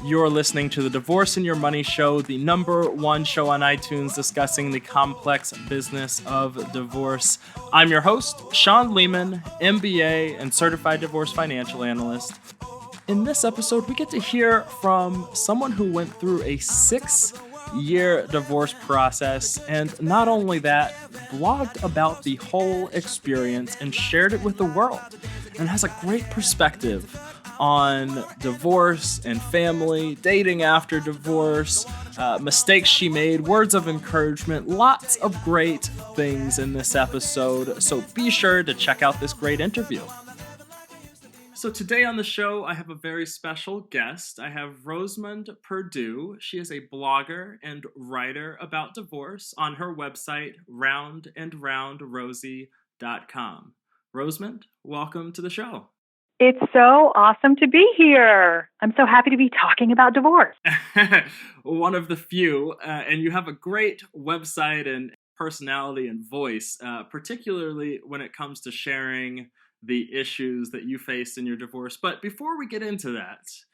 You're listening to the Divorce and Your Money Show, the #1 show on iTunes discussing the complex business of divorce. I'm your host, Shawn Lehman, MBA and Certified Divorce Financial Analyst. In this episode, we get to hear from someone who went through a 6-year divorce process, and not only that, blogged about the whole experience and shared it with the world, and has a great perspective on divorce and family, dating after divorce, mistakes she made, words of encouragement, lots of great things in this episode. So be sure to check out this great interview. So today on the show, I have a very special guest. I have Rosemond Purdue. She is a blogger and writer about divorce on her website, roundandroundrosie.com. Rosemond, welcome to the show. It's so awesome to be here. I'm so happy to be talking about divorce. One of the few, and you have a great website and personality and voice, particularly when it comes to sharing the issues that you faced in your divorce. But before we get into that,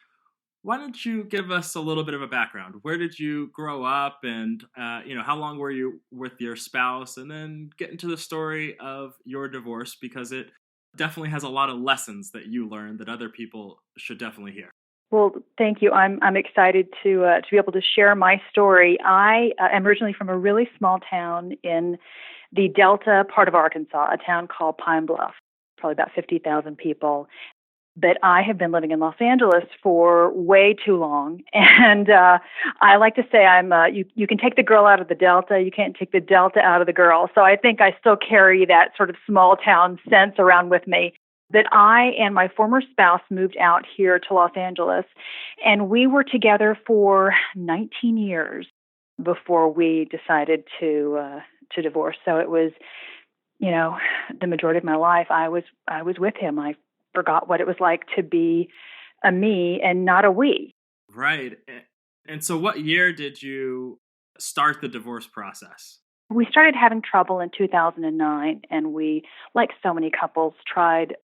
why don't you give us a little bit of a background? Where did you grow up, and how long were you with your spouse? And then get into the story of your divorce, because it definitely has a lot of lessons that you learned that other people should definitely hear. Well, thank you. I'm excited to be able to share my story. I am originally from a really small town in the Delta part of Arkansas, a town called Pine Bluff, probably about 50,000 people. But I have been living in Los Angeles for way too long. And I like to say you can take the girl out of the Delta, you can't take the Delta out of the girl. So I think I still carry that sort of small town sense around with me. That I and my former spouse moved out here to Los Angeles, and we were together for 19 years before we decided to divorce. So it was, the majority of my life I was with him. I forgot what it was like to be a me and not a we. Right. And so what year did you start the divorce process? We started having trouble in 2009, and we, like so many couples, tried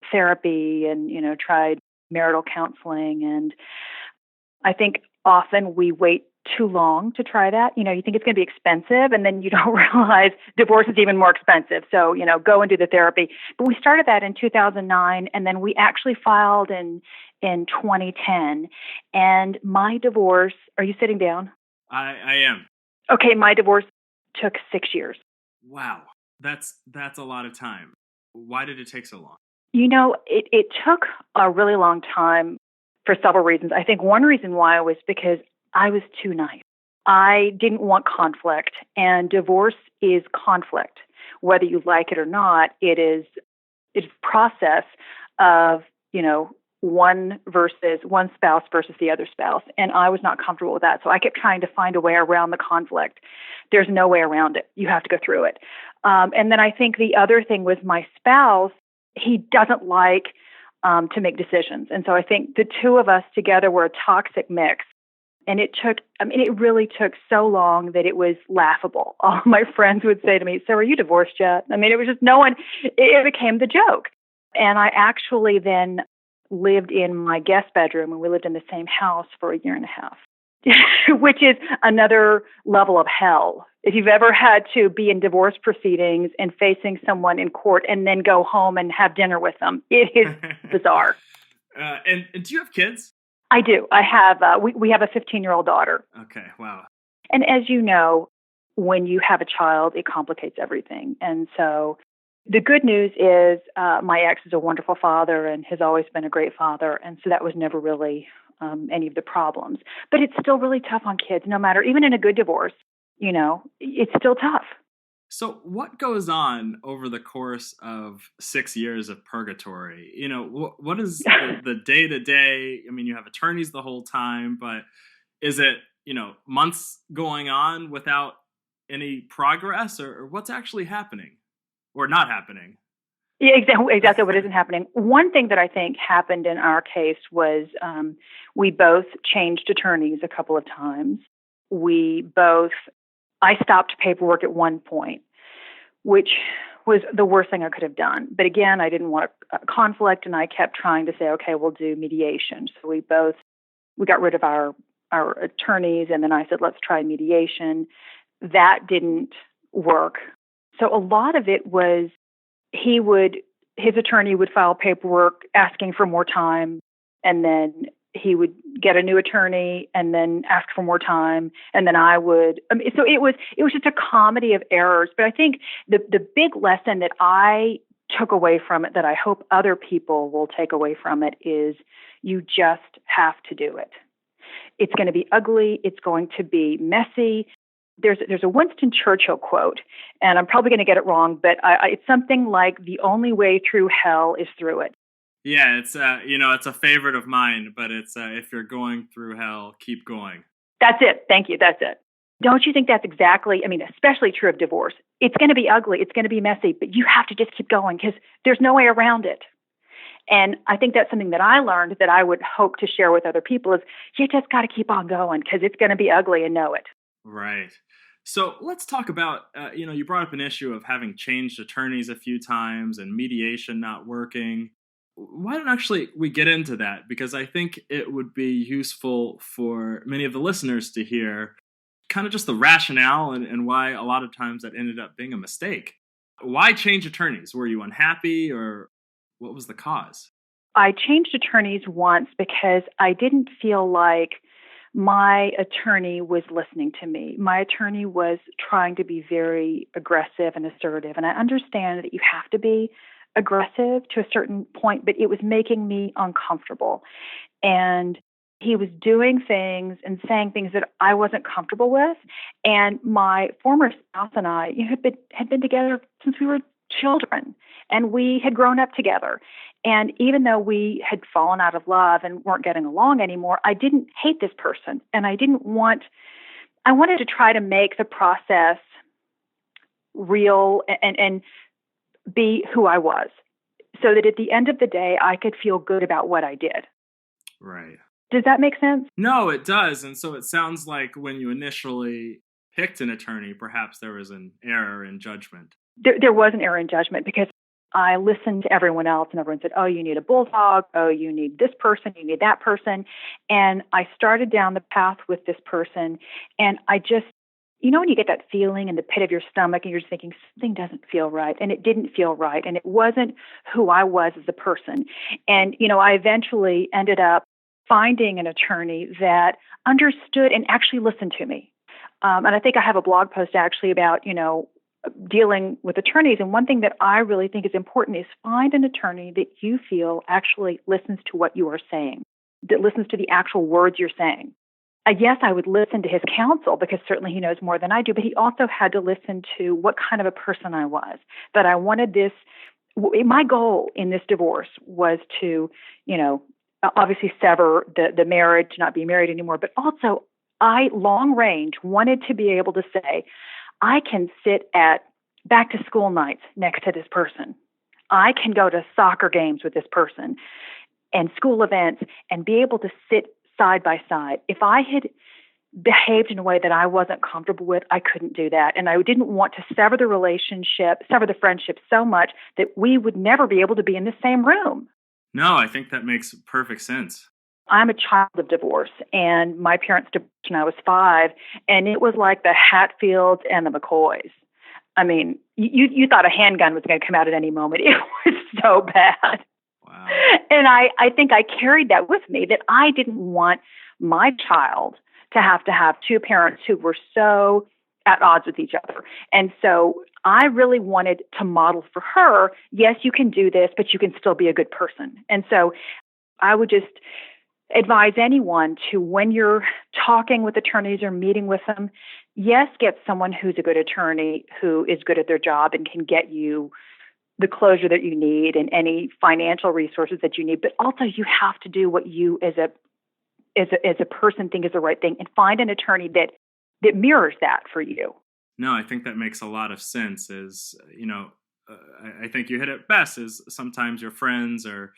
therapy and, tried marital counseling. And I think often we wait too long to try that. You think it's going to be expensive, and then you don't realize divorce is even more expensive. So, go and do the therapy. But we started that in 2009, and then we actually filed in 2010. And my divorce, are you sitting down? I am. Okay, my divorce took 6 years. Wow. That's a lot of time. Why did it take so long? It took a really long time for several reasons. I think one reason why was because I was too nice. I didn't want conflict, and divorce is conflict. Whether you like it or not, it's a process of, one spouse versus the other spouse. And I was not comfortable with that. So I kept trying to find a way around the conflict. There's no way around it. You have to go through it. And then I think the other thing was my spouse, he doesn't like to make decisions. And so I think the two of us together were a toxic mix. And it really took so long that it was laughable. All my friends would say to me, "So are you divorced yet?" It was just it became the joke. And I actually then lived in my guest bedroom, and we lived in the same house for a year and a half, which is another level of hell. If you've ever had to be in divorce proceedings and facing someone in court and then go home and have dinner with them, it is bizarre. And do you have kids? I do. I have. We have a 15-year-old daughter. Okay. Wow. And as you know, when you have a child, it complicates everything. And so the good news is my ex is a wonderful father and has always been a great father. And so that was never really any of the problems. But it's still really tough on kids, no matter, even in a good divorce, it's still tough. So what goes on over the course of 6 years of purgatory? What is the day-to-day? You have attorneys the whole time, but is it, months going on without any progress, or what's actually happening or not happening? Yeah, exactly what isn't happening. One thing that I think happened in our case was we both changed attorneys a couple of times. I stopped paperwork at one point, which was the worst thing I could have done. But again, I didn't want a conflict, and I kept trying to say, okay, we'll do mediation. So we both we got rid of our attorneys, and then I said, let's try mediation. That didn't work. So a lot of it was his attorney would file paperwork asking for more time, and then he would get a new attorney and then ask for more time, and then so it was just a comedy of errors. But I think the big lesson that I took away from it, that I hope other people will take away from it, is you just have to do it. It's going to be ugly. It's going to be messy. There's a Winston Churchill quote, and I'm probably going to get it wrong, but it's something like, the only way through hell is through it. Yeah, it's it's a favorite of mine, but it's if you're going through hell, keep going. That's it. Thank you. That's it. Don't you think that's exactly, especially true of divorce? It's going to be ugly. It's going to be messy, but you have to just keep going because there's no way around it. And I think that's something that I learned that I would hope to share with other people, is you just got to keep on going because it's going to be ugly, and know it. Right. So let's talk about, you brought up an issue of having changed attorneys a few times and mediation not working. Why don't actually we get into that? Because I think it would be useful for many of the listeners to hear kind of just the rationale and why a lot of times that ended up being a mistake. Why change attorneys? Were you unhappy, or what was the cause? I changed attorneys once because I didn't feel like my attorney was listening to me. My attorney was trying to be very aggressive and assertive. And I understand that you have to be aggressive to a certain point, but it was making me uncomfortable. And he was doing things and saying things that I wasn't comfortable with. And my former spouse and I had been together since we were children, and we had grown up together. And even though we had fallen out of love and weren't getting along anymore, I didn't hate this person. And I wanted to try to make the process real and be who I was, so that at the end of the day, I could feel good about what I did. Right. Does that make sense? No, it does. And so it sounds like when you initially picked an attorney, perhaps there was an error in judgment. There was an error in judgment because I listened to everyone else, and everyone said, oh, you need a bulldog. Oh, you need this person. You need that person. And I started down the path with this person, and I just, when you get that feeling in the pit of your stomach and you're just thinking something doesn't feel right, and it didn't feel right, and it wasn't who I was as a person. And, I eventually ended up finding an attorney that understood and actually listened to me. And I think I have a blog post actually about, dealing with attorneys. And one thing that I really think is important is find an attorney that you feel actually listens to what you are saying, that listens to the actual words you're saying. Yes, I would listen to his counsel because certainly he knows more than I do, but he also had to listen to what kind of a person I was, that I wanted this. My goal in this divorce was to, obviously sever the marriage, not be married anymore, but also I long range wanted to be able to say, I can sit at back to school nights next to this person. I can go to soccer games with this person and school events and be able to sit side by side. If I had behaved in a way that I wasn't comfortable with, I couldn't do that. And I didn't want to sever the friendship so much that we would never be able to be in the same room. No, I think that makes perfect sense. I'm a child of divorce, and my parents divorced when I was 5, and it was like the Hatfields and the McCoys. I mean, you thought a handgun was going to come out at any moment. It was so bad. Wow. And I think I carried that with me, that I didn't want my child to have two parents who were so at odds with each other. And so I really wanted to model for her, yes, you can do this, but you can still be a good person. And so I would just advise anyone to, when you're talking with attorneys or meeting with them, yes, get someone who's a good attorney, who is good at their job and can get you the closure that you need and any financial resources that you need. But also you have to do what you as a person think is the right thing, and find an attorney that mirrors that for you. No, I think that makes a lot of sense. I think you hit it best, is sometimes your friends, or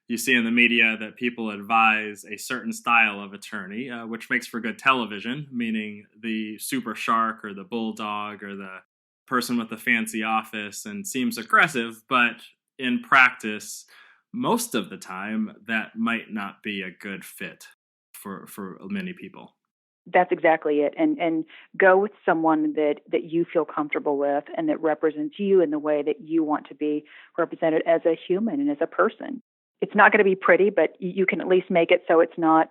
you see in the media that people advise a certain style of attorney, which makes for good television, meaning the super shark or the bulldog or the person with the fancy office, and seems aggressive, but in practice, most of the time, that might not be a good fit for many people. That's exactly it. And go with someone that you feel comfortable with and that represents you in the way that you want to be represented as a human and as a person. It's not going to be pretty, but you can at least make it so it's not,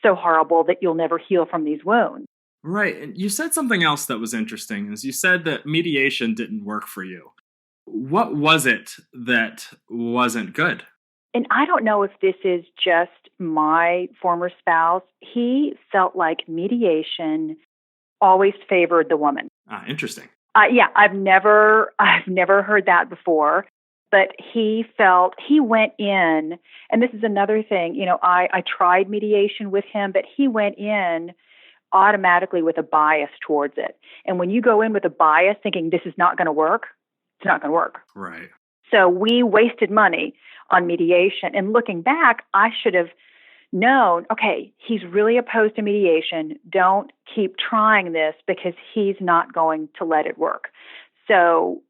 so horrible that you'll never heal from these wounds. Right. And you said something else that was interesting, is you said that mediation didn't work for you. What was it that wasn't good? And I don't know if this is just my former spouse. He felt like mediation always favored the woman. Interesting. Yeah, I've never heard that before. But he went in, and this is another thing, I tried mediation with him, but he went in automatically with a bias towards it. And when you go in with a bias thinking this is not going to work, it's not going to work. Right. So we wasted money on mediation. And looking back, I should have known, okay, he's really opposed to mediation. Don't keep trying this because he's not going to let it work. So,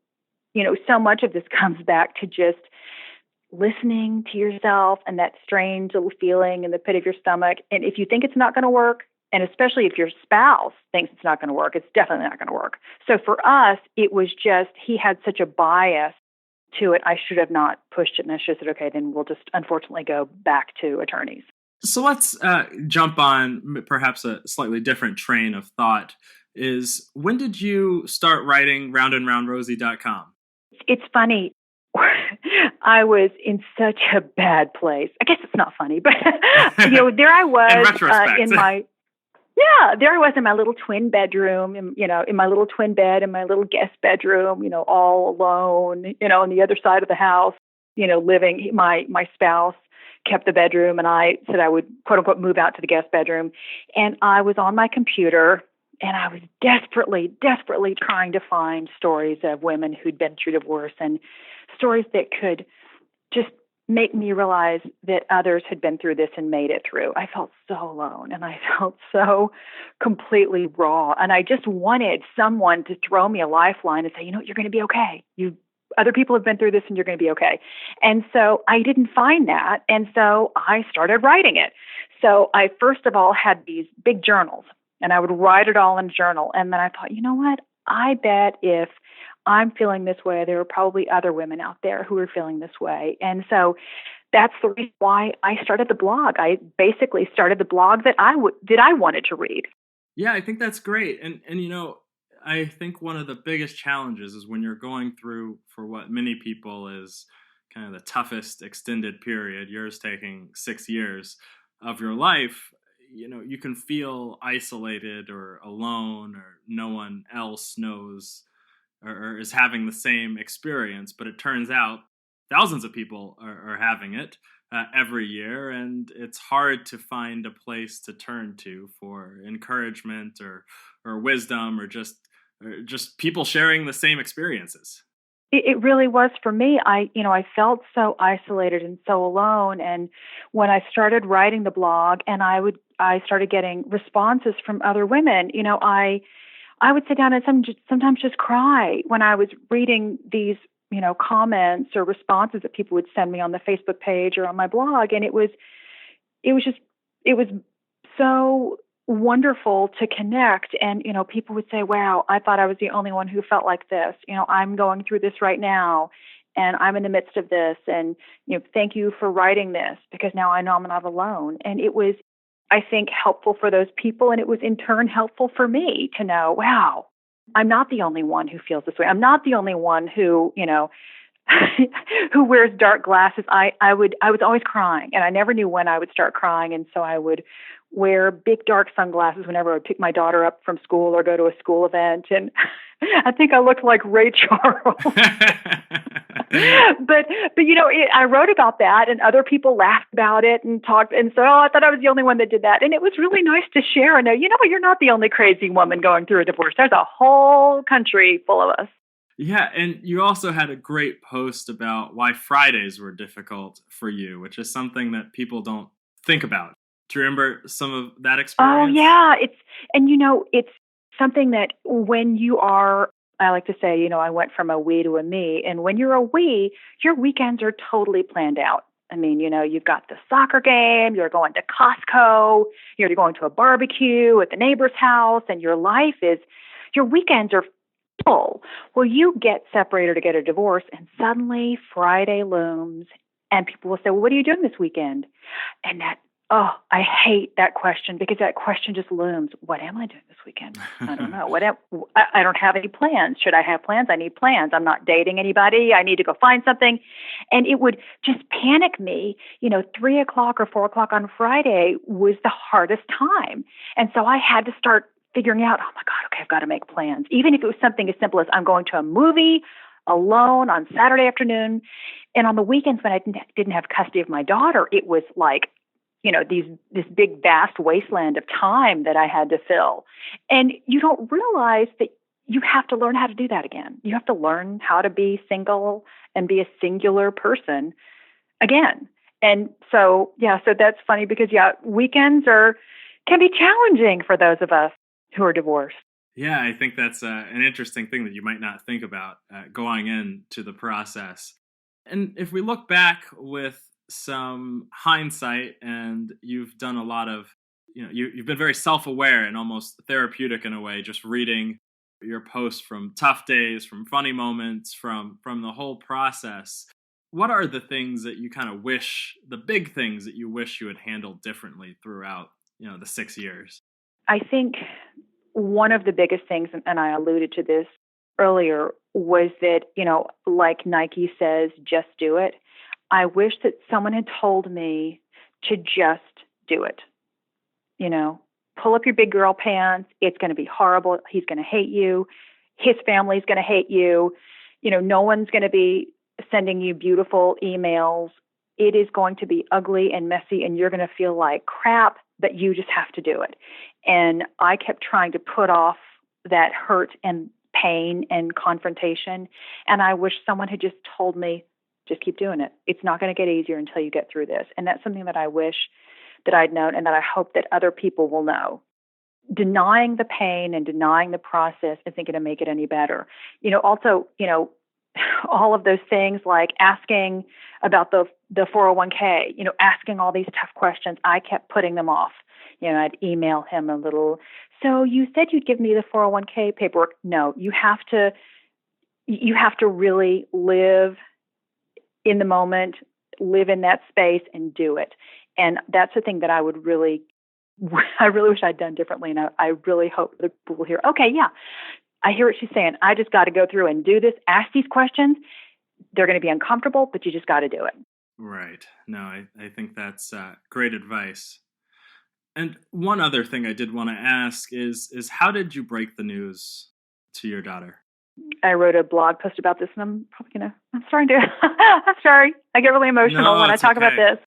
so much of this comes back to just listening to yourself and that strange little feeling in the pit of your stomach. And if you think it's not going to work, and especially if your spouse thinks it's not going to work, it's definitely not going to work. So for us, it was just, he had such a bias to it. I should have not pushed it. And I should have said, okay, then we'll just unfortunately go back to attorneys. So let's jump on perhaps a slightly different train of thought. Is when did you start writing roundandroundrosie.com? It's funny. I was in such a bad place. I guess it's not funny, but there I was in retrospect. There I was in my little twin bedroom, in my little twin bed, in my little guest bedroom, all alone, on the other side of the house, living. My spouse kept the bedroom, and I said I would, quote unquote, move out to the guest bedroom. And I was on my computer, and I was desperately, desperately trying to find stories of women who'd been through divorce and stories that could just make me realize that others had been through this and made it through. I felt so alone, and I felt so completely raw. And I just wanted someone to throw me a lifeline and say, you're going to be okay. Other people have been through this and you're going to be okay. And so I didn't find that. And so I started writing it. So I first of all had these big journals, and I would write it all in a journal. And then I thought, you know what? I bet if I'm feeling this way, there are probably other women out there who are feeling this way. And so that's the reason why I started the blog. I basically started the blog that I wanted to read. Yeah, I think that's great. And I think one of the biggest challenges is when you're going through, for what many people is kind of the toughest extended period, yours taking 6 years of your life, you can feel isolated or alone, or no one else knows or is having the same experience. But it turns out thousands of people are having it every year, and it's hard to find a place to turn to for encouragement or wisdom or just people sharing the same experiences. It really was for me. I felt so isolated and so alone. And when I started writing the blog, and I started getting responses from other women, I would sit down and sometimes just cry when I was reading these, comments or responses that people would send me on the Facebook page or on my blog. And it was so wonderful to connect. And, people would say, wow, I thought I was the only one who felt like this. I'm going through this right now, and I'm in the midst of this. And, thank you for writing this, because now I know I'm not alone. And it was, I think, helpful for those people. And it was in turn helpful for me to know, wow, I'm not the only one who feels this way. I'm not the only one who, who wears dark glasses. I was always crying, and I never knew when I would start crying. And so I would wear big dark sunglasses whenever I would pick my daughter up from school or go to a school event. And I think I looked like Ray Charles. But I wrote about that, and other people laughed about it and talked. And so I thought I was the only one that did that. And it was really nice to share and know, you're not the only crazy woman going through a divorce. There's a whole country full of us. Yeah, and you also had a great post about why Fridays were difficult for you, which is something that people don't think about. Do you remember some of that experience? Oh, yeah. It's something that when you are, I like to say, I went from a we to a me. And when you're a we, your weekends are totally planned out. I mean, you've got the soccer game, you're going to Costco, you're going to a barbecue at the neighbor's house, and your weekends are full. Well, you get separated or get a divorce, and suddenly Friday looms, and people will say, well, what are you doing this weekend? And I hate that question because that question just looms. What am I doing this weekend? I don't know. I don't have any plans. Should I have plans? I need plans. I'm not dating anybody. I need to go find something. And it would just panic me. 3:00 or 4:00 on Friday was the hardest time. And so I had to start figuring out, oh my God, okay, I've got to make plans. Even if it was something as simple as I'm going to a movie alone on Saturday afternoon. And on the weekends when I didn't have custody of my daughter, it was like, this big vast wasteland of time that I had to fill. And you don't realize that you have to learn how to do that again. You have to learn how to be single and be a singular person again. And so that's funny because weekends can be challenging for those of us who are divorced. Yeah, I think that's an interesting thing that you might not think about going into the process. And if we look back with some hindsight, and you've done a lot of, you've been very self-aware and almost therapeutic in a way, just reading your posts from tough days, from funny moments, from the whole process. What are the things that you kind of the big things that you wish you had handled differently throughout, the 6 years? I think one of the biggest things, and I alluded to this earlier, was that, like Nike says, just do it. I wish that someone had told me to just do it. Pull up your big girl pants. It's going to be horrible. He's going to hate you. His family's going to hate you. No one's going to be sending you beautiful emails. It is going to be ugly and messy, and you're going to feel like crap, but you just have to do it. And I kept trying to put off that hurt and pain and confrontation. And I wish someone had just told me, just keep doing it. It's not going to get easier until you get through this. And that's something that I wish that I'd known and that I hope that other people will know. Denying the pain and denying the process isn't going to make it any better. Also, all of those things like asking about the 401k, asking all these tough questions, I kept putting them off. I'd email him a little, so you said you'd give me the 401k paperwork. No, you have to really live in the moment, live in that space and do it. And that's the thing that I really wish I'd done differently. And I really hope that people will hear, okay, yeah, I hear what she's saying. I just got to go through and do this, ask these questions. They're going to be uncomfortable, but you just got to do it. Right. No, I think that's great advice. And one other thing I did want to ask is how did you break the news to your daughter? I wrote a blog post about this, and I'm starting to, I'm sorry. I get really emotional when I talk about this.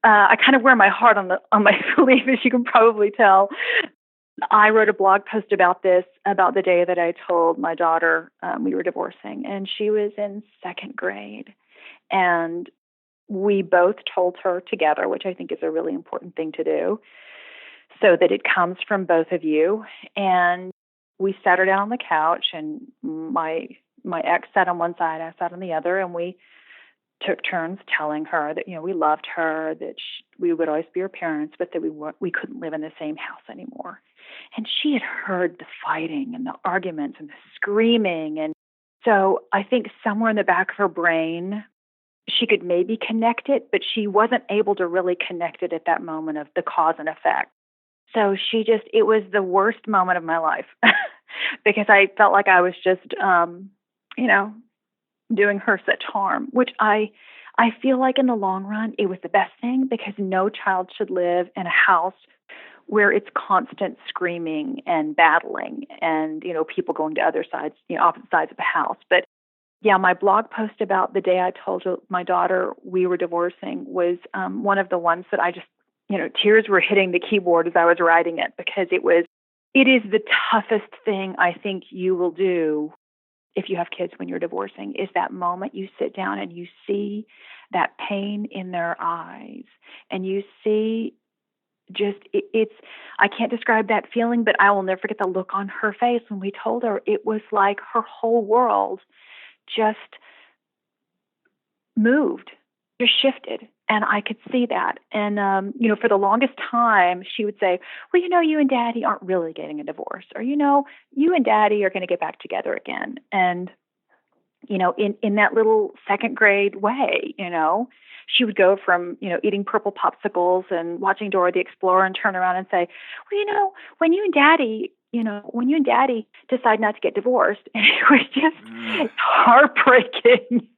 I kind of wear my heart on my sleeve, as you can probably tell. I wrote a blog post about this, about the day that I told my daughter we were divorcing, and she was in second grade. And we both told her together, which I think is a really important thing to do, so that it comes from both of you. And we sat her down on the couch, and my ex sat on one side, I sat on the other, and we took turns telling her that, we loved her, that we would always be her parents, but that we couldn't live in the same house anymore. And she had heard the fighting and the arguments and the screaming. And so I think somewhere in the back of her brain, she could maybe connect it, but she wasn't able to really connect it at that moment of the cause and effect. So it was the worst moment of my life because I felt like I was just, doing her such harm, which I feel like in the long run, it was the best thing, because no child should live in a house where it's constant screaming and battling and, people going to other sides, opposite sides of the house. But yeah, my blog post about the day I told my daughter we were divorcing was one of the ones that I just, tears were hitting the keyboard as I was writing it, because it is the toughest thing I think you will do if you have kids when you're divorcing, is that moment you sit down and you see that pain in their eyes, and you see I can't describe that feeling, but I will never forget the look on her face when we told her. It was like her whole world just moved, just shifted. And I could see that. And, for the longest time, she would say, well, you and Daddy aren't really getting a divorce. Or, you and Daddy are going to get back together again. And, in that little second grade way, she would go from, eating purple popsicles and watching Dora the Explorer and turn around and say, well, when you and Daddy decide not to get divorced, and it was just heartbreaking.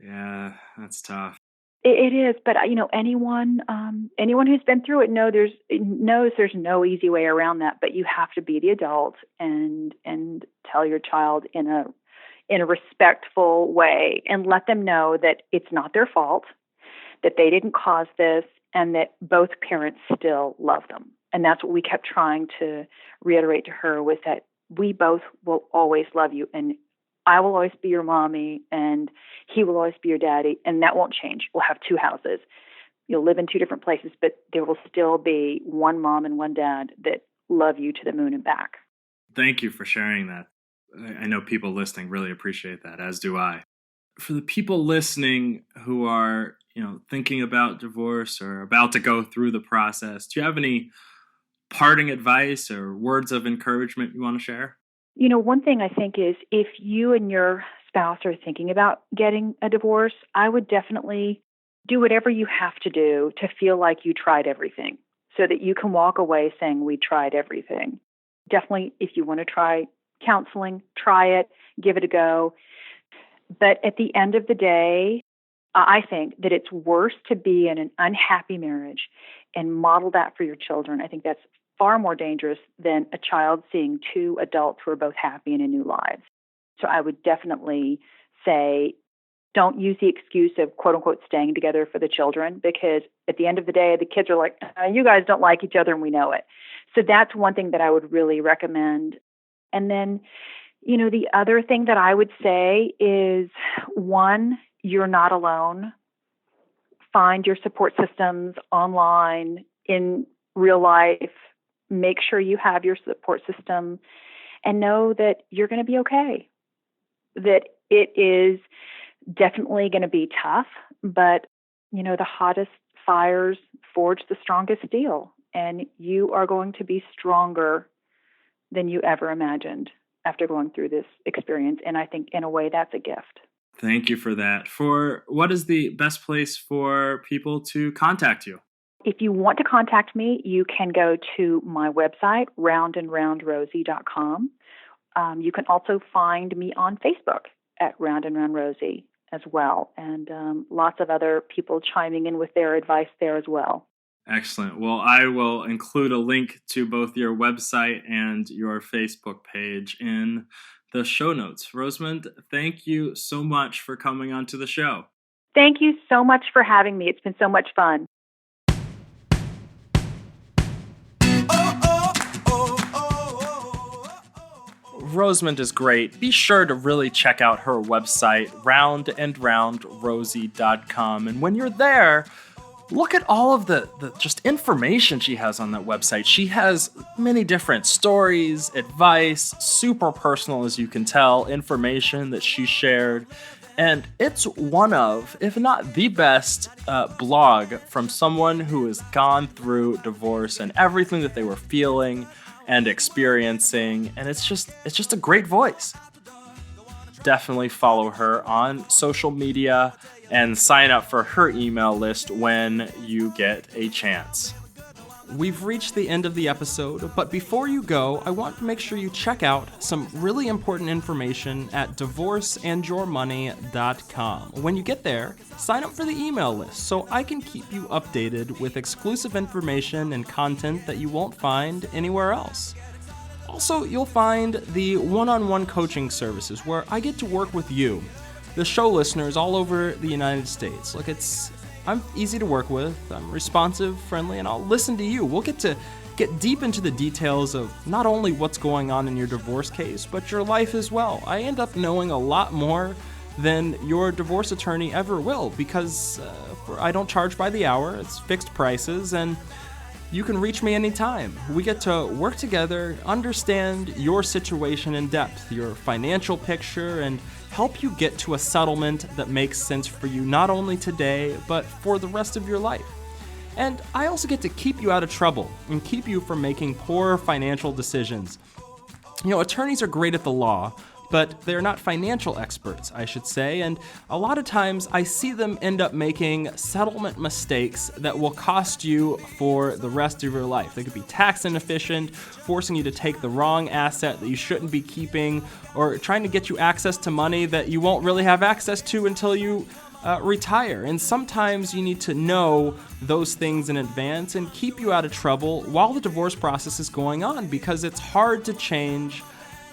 Yeah, that's tough. It is, but anyone who's been through it knows there's no easy way around that. But you have to be the adult and tell your child in a respectful way and let them know that it's not their fault, that they didn't cause this, and that both parents still love them. And that's what we kept trying to reiterate to her, was that we both will always love you, and I will always be your mommy, and he will always be your daddy, and that won't change. We'll have two houses. You'll live in two different places, but there will still be one mom and one dad that love you to the moon and back. Thank you for sharing that. I know people listening really appreciate that, as do I. For the people listening who are, thinking about divorce or about to go through the process, do you have any parting advice or words of encouragement you want to share? One thing I think is, if you and your spouse are thinking about getting a divorce, I would definitely do whatever you have to do to feel like you tried everything, so that you can walk away saying, we tried everything. Definitely, if you want to try counseling, try it, give it a go. But at the end of the day, I think that it's worse to be in an unhappy marriage and model that for your children. I think that's far more dangerous than a child seeing two adults who are both happy and in new lives. So I would definitely say, don't use the excuse of, quote unquote, staying together for the children, because at the end of the day, the kids are like, you guys don't like each other and we know it. So that's one thing that I would really recommend. And then, the other thing that I would say is, one, you're not alone. Find your support systems online, in real life. Make sure you have your support system, and know that you're going to be okay. That it is definitely going to be tough, but, the hottest fires forge the strongest steel, and you are going to be stronger than you ever imagined after going through this experience. And I think, in a way, that's a gift. Thank you for that. For what is the best place for people to contact you? If you want to contact me, you can go to my website, roundandroundrosie.com. You can also find me on Facebook at Round and Round Rosie as well, and lots of other people chiming in with their advice there as well. Excellent. Well, I will include a link to both your website and your Facebook page in the show notes. Rosemond, thank you so much for coming onto the show. Thank you so much for having me. It's been so much fun. Rosemond is great. Be sure to really check out her website, roundandroundrosie.com. And when you're there, look at all of the just information she has on that website. She has many different stories, advice, super personal, as you can tell, information that she shared. And it's one of, if not the best, blog from someone who has gone through divorce and everything that they were feeling and experiencing. And it's just a great voice. Definitely follow her on social media and sign up for her email list when you get a chance. We've reached the end of the episode, but before you go, I want to make sure you check out some really important information at divorceandyourmoney.com. When you get there, sign up for the email list so I can keep you updated with exclusive information and content that you won't find anywhere else. Also, you'll find the one-on-one coaching services where I get to work with you, the show listeners all over the United States. Look, I'm easy to work with, I'm responsive, friendly, and I'll listen to you. We'll get deep into the details of not only what's going on in your divorce case, but your life as well. I end up knowing a lot more than your divorce attorney ever will, because I don't charge by the hour, it's fixed prices, and you can reach me anytime. We get to work together, understand your situation in depth, your financial picture, and help you get to a settlement that makes sense for you not only today, but for the rest of your life. And I also get to keep you out of trouble and keep you from making poor financial decisions. Attorneys are great at the law, but they're not financial experts, I should say, and a lot of times I see them end up making settlement mistakes that will cost you for the rest of your life. They could be tax inefficient, forcing you to take the wrong asset that you shouldn't be keeping, or trying to get you access to money that you won't really have access to until you retire. And sometimes you need to know those things in advance and keep you out of trouble while the divorce process is going on, because it's hard to change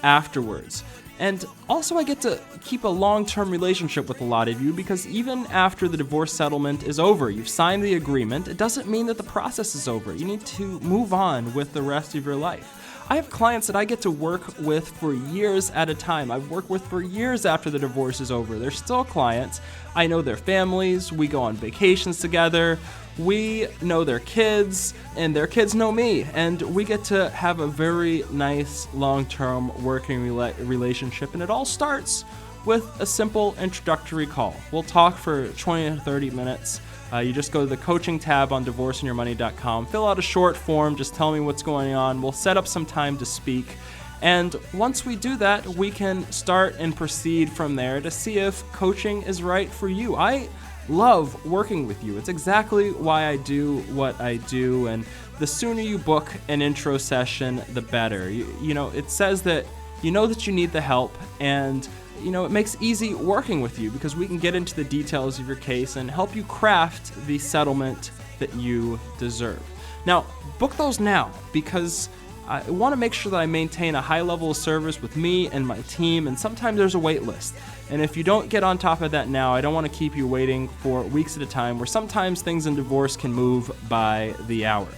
afterwards. And also I get to keep a long-term relationship with a lot of you, because even after the divorce settlement is over, you've signed the agreement, it doesn't mean that the process is over. You need to move on with the rest of your life. I have clients that I get to work with for years at a time. I've worked with for years after the divorce is over. They're still clients. I know their families. We go on vacations together. We know their kids, and their kids know me, and we get to have a very nice long-term working relationship, and it all starts with a simple introductory call. We'll talk for 20 to 30 minutes. You just go to the coaching tab on divorceandyourmoney.com, fill out a short form, just tell me what's going on. We'll set up some time to speak, and once we do that, we can start and proceed from there to see if coaching is right for you. I love working with you. It's exactly why I do what I do, and the sooner you book an intro session, the better. It says that you know that you need the help, and it makes easy working with you because we can get into the details of your case and help you craft the settlement that you deserve. Now, book those now, because I want to make sure that I maintain a high level of service with me and my team, and sometimes there's a wait list. And if you don't get on top of that now, I don't want to keep you waiting for weeks at a time, where sometimes things in divorce can move by the hour.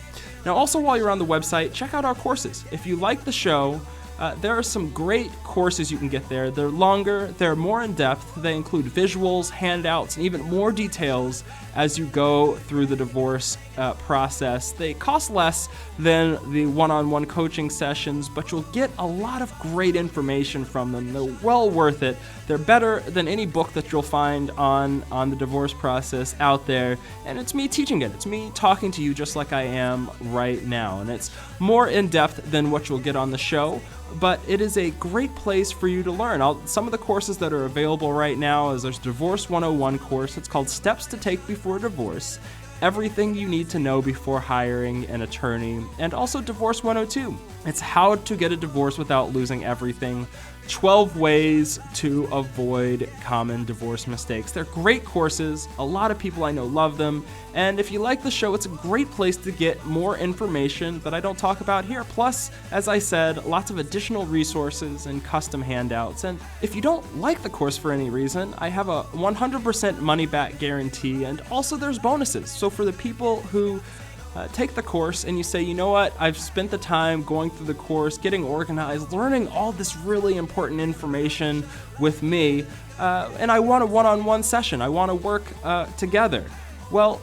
Now, also while you're on the website, check out our courses. If you like the show, there are some great courses you can get there. They're longer, they're more in-depth, they include visuals, handouts, and even more details as you go through the divorce process. They cost less than the one-on-one coaching sessions, but you'll get a lot of great information from them. They're well worth it. They're better than any book that you'll find on the divorce process out there, and it's me teaching it. It's me talking to you just like I am right now, and it's more in-depth than what you'll get on the show, but it is a great place for you to learn. Some of the courses that are available right now is there's Divorce 101 course. It's called Steps to Take Before Divorce, everything you need to know before hiring an attorney, and also Divorce 102. It's how to get a divorce without losing everything. 12 ways to avoid common divorce mistakes. They're great courses. A lot of people I know love them. And if you like the show, it's a great place to get more information that I don't talk about here. Plus, as I said, lots of additional resources and custom handouts. And if you don't like the course for any reason, I have a 100% money back guarantee. And also there's bonuses. So for the people who take the course and you say, you know what, I've spent the time going through the course, getting organized, learning all this really important information with me, and I want a one-on-one session. I want to work together. Well,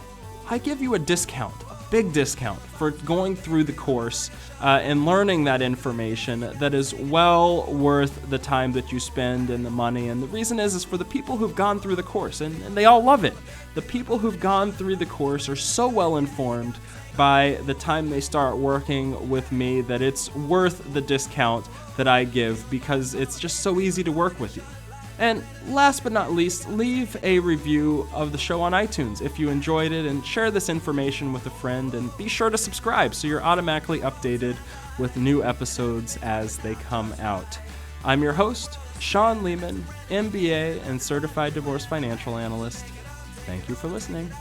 I give you a discount, a big discount for going through the course and learning that information that is well worth the time that you spend and the money. And the reason is for the people who've gone through the course, and they all love it. The people who've gone through the course are so well informed by the time they start working with me that it's worth the discount that I give, because it's just so easy to work with you. And last but not least, leave a review of the show on iTunes if you enjoyed it, and share this information with a friend, and be sure to subscribe so you're automatically updated with new episodes as they come out. I'm your host, Shawn Lehman, MBA and Certified Divorce Financial Analyst. Thank you for listening.